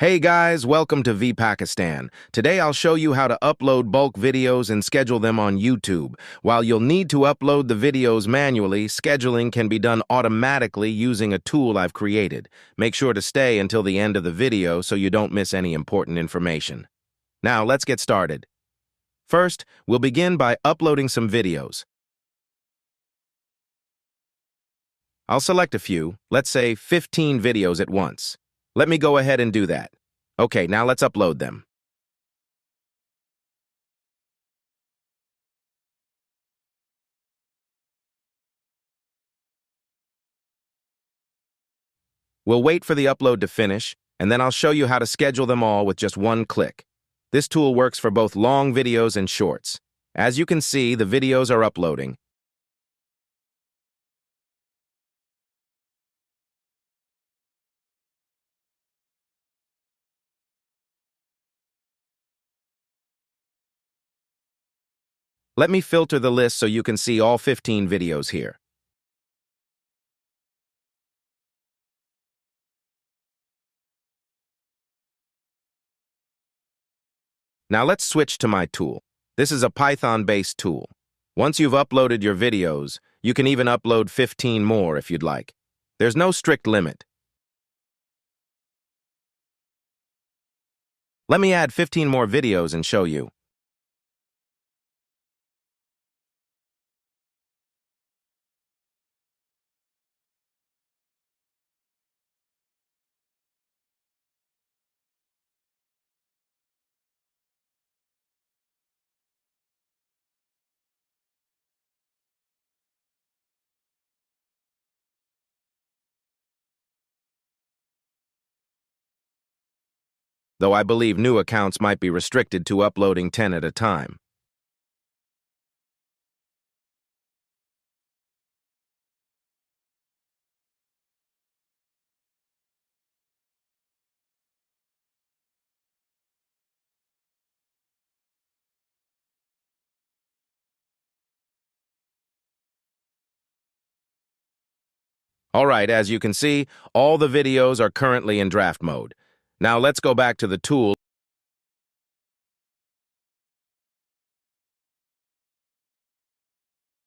Hey guys, welcome to WeePakistan. Today I'll show you how to upload bulk videos and schedule them on YouTube. While you'll need to upload the videos manually, scheduling can be done automatically using a tool I've created. Make sure to stay until the end of the video so you don't miss any important information. Now let's get started. First, we'll begin by uploading some videos. I'll select a few, let's say 15 videos at once. Let me go ahead and do that. Okay, now let's upload them. We'll wait for the upload to finish, and then I'll show you how to schedule them all with just one click. This tool works for both long videos and shorts. As you can see, the videos are uploading. Let me filter the list so you can see all 15 videos here. Now let's switch to my tool. This is a Python-based tool. Once you've uploaded your videos, you can even upload 15 more if you'd like. There's no strict limit. Let me add 15 more videos and show you. Though I believe new accounts might be restricted to uploading 10 at a time. All right, as you can see, all the videos are currently in draft mode. Now let's go back to the tool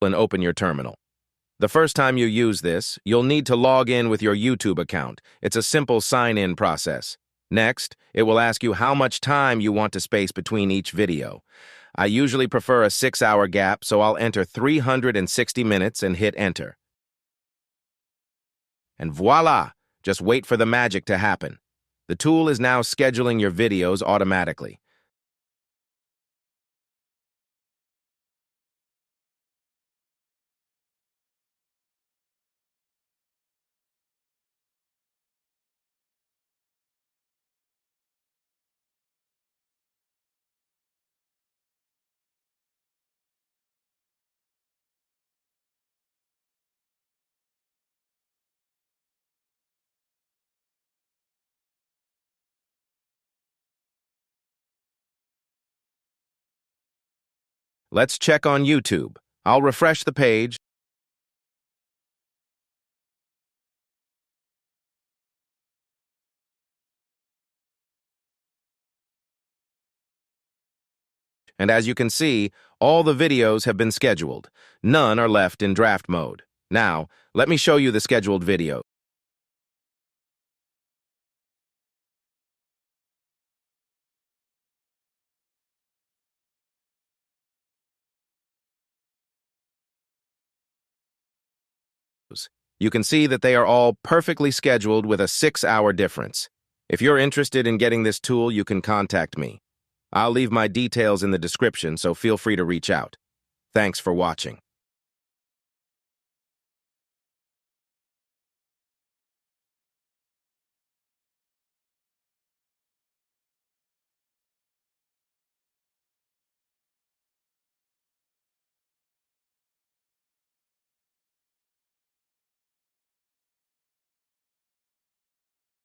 and open your terminal. The first time you use this, you'll need to log in with your YouTube account. It's a simple sign-in process. Next, it will ask you how much time you want to space between each video. I usually prefer a 6-hour gap, so I'll enter 360 minutes and hit enter. And voila! Just wait for the magic to happen. The tool is now scheduling your videos automatically. Let's check on YouTube. I'll refresh the page. And as you can see, all the videos have been scheduled. None are left in draft mode. Now, let me show you the scheduled video. You can see that they are all perfectly scheduled with a 6-hour difference. If you're interested in getting this tool, you can contact me. I'll leave my details in the description, so feel free to reach out. Thanks for watching.